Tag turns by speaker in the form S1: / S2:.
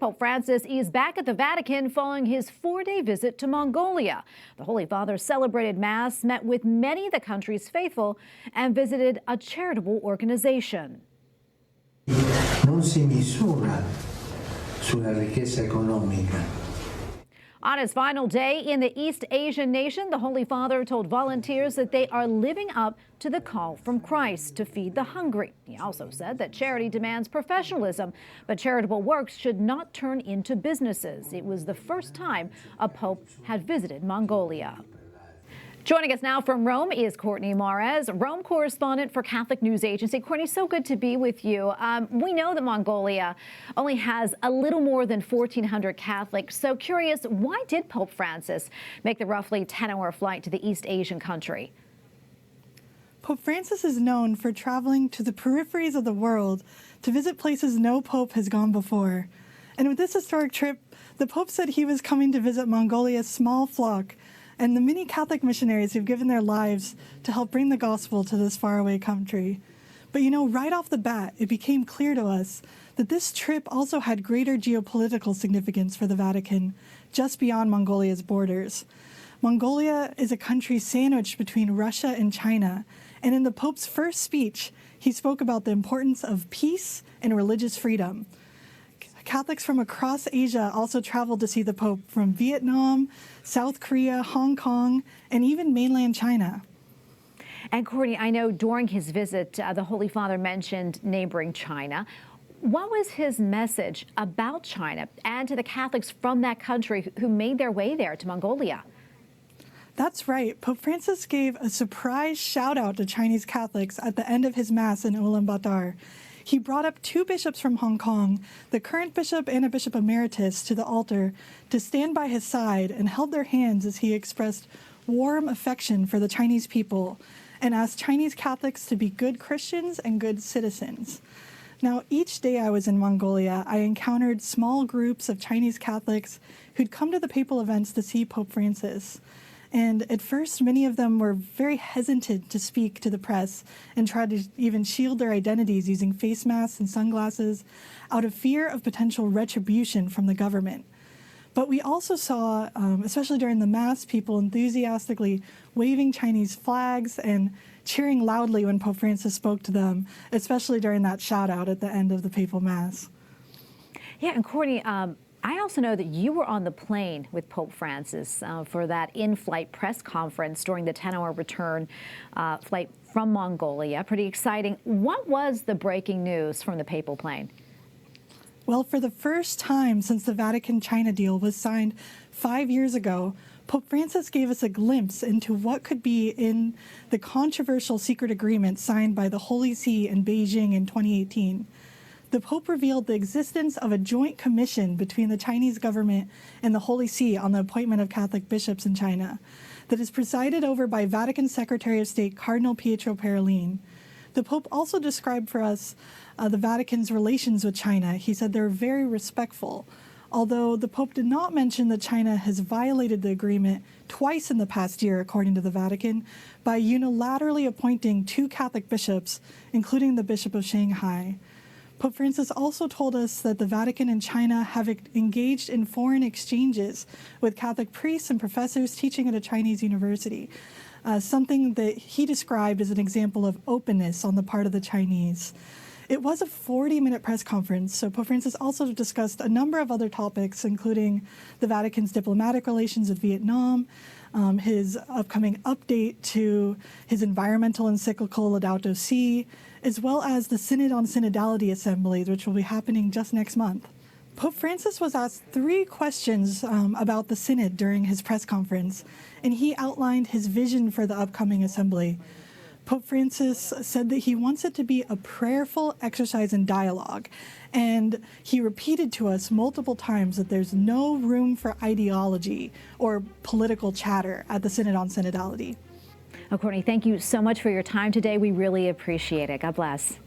S1: Pope Francis is back at the Vatican following his 4-day visit to Mongolia. The Holy Father celebrated Mass, met with many of the country's faithful, and visited a charitable organization.
S2: Non si misura sulla ricchezza economica.
S1: On his final day in the East Asian nation, the Holy Father told volunteers that they are living up to the call from Christ to feed the hungry. He also said that charity demands professionalism, but charitable works should not turn into businesses. It was the first time a pope had visited Mongolia. Joining us now from Rome is Courtney Mares, Rome correspondent for Catholic News Agency. Courtney, so good to be with you. We know that Mongolia only has a little more than 1,400 Catholics. So curious, why did Pope Francis make the roughly 10-hour flight to the East Asian country?
S3: Pope Francis is known for traveling to the peripheries of the world to visit places no pope has gone before. And with this historic trip, the Pope said he was coming to visit Mongolia's small flock and the many Catholic missionaries who've given their lives to help bring the gospel to this faraway country. But right off the bat, it became clear to us that this trip also had greater geopolitical significance for the Vatican, just beyond Mongolia's borders. Mongolia is a country sandwiched between Russia and China, and in the Pope's first speech, he spoke about the importance of peace and religious freedom. Catholics from across Asia also traveled to see the Pope from Vietnam, South Korea, Hong Kong, and even mainland China.
S1: And Courtney, I know during his visit, the Holy Father mentioned neighboring China. What was his message about China and to the Catholics from that country who made their way there to Mongolia?
S3: That's right. Pope Francis gave a surprise shout out to Chinese Catholics at the end of his Mass in Ulaanbaatar. He brought up 2 bishops from Hong Kong, the current bishop and a bishop emeritus, to the altar to stand by his side and held their hands as he expressed warm affection for the Chinese people and asked Chinese Catholics to be good Christians and good citizens. Now, each day I was in Mongolia, I encountered small groups of Chinese Catholics who'd come to the papal events to see Pope Francis. And at first, many of them were very hesitant to speak to the press and tried to even shield their identities using face masks and sunglasses out of fear of potential retribution from the government. But we also saw, especially during the Mass, people enthusiastically waving Chinese flags and cheering loudly when Pope Francis spoke to them, especially during that shout out at the end of the papal Mass.
S1: Yeah, and Courtney, I also know that you were on the plane with Pope Francis for that in-flight press conference during the 10-hour return flight from Mongolia. Pretty exciting. What was the breaking news from the papal plane?
S3: Well, for the first time since the Vatican-China deal was signed 5 years ago, Pope Francis gave us a glimpse into what could be in the controversial secret agreement signed by the Holy See in Beijing in 2018. The Pope revealed the existence of a joint commission between the Chinese government and the Holy See on the appointment of Catholic bishops in China that is presided over by Vatican Secretary of State Cardinal Pietro Parolin. The Pope also described for us the Vatican's relations with China. He said they're very respectful, although the Pope did not mention that China has violated the agreement twice in the past year, according to the Vatican, by unilaterally appointing 2 Catholic bishops, including the Bishop of Shanghai. Pope Francis also told us that the Vatican and China have engaged in foreign exchanges with Catholic priests and professors teaching at a Chinese university, something that he described as an example of openness on the part of the Chinese. It was a 40-minute press conference, so Pope Francis also discussed a number of other topics, including the Vatican's diplomatic relations with Vietnam, his upcoming update to his environmental encyclical Laudato Si', as well as the Synod on Synodality Assembly, which will be happening just next month. Pope Francis was asked 3 questions about the Synod during his press conference, and he outlined his vision for the upcoming assembly. Pope Francis said that he wants it to be a prayerful exercise in dialogue, and he repeated to us multiple times that there's no room for ideology or political chatter at the Synod on Synodality.
S1: Courtney, thank you so much for your time today. We really appreciate it. God bless.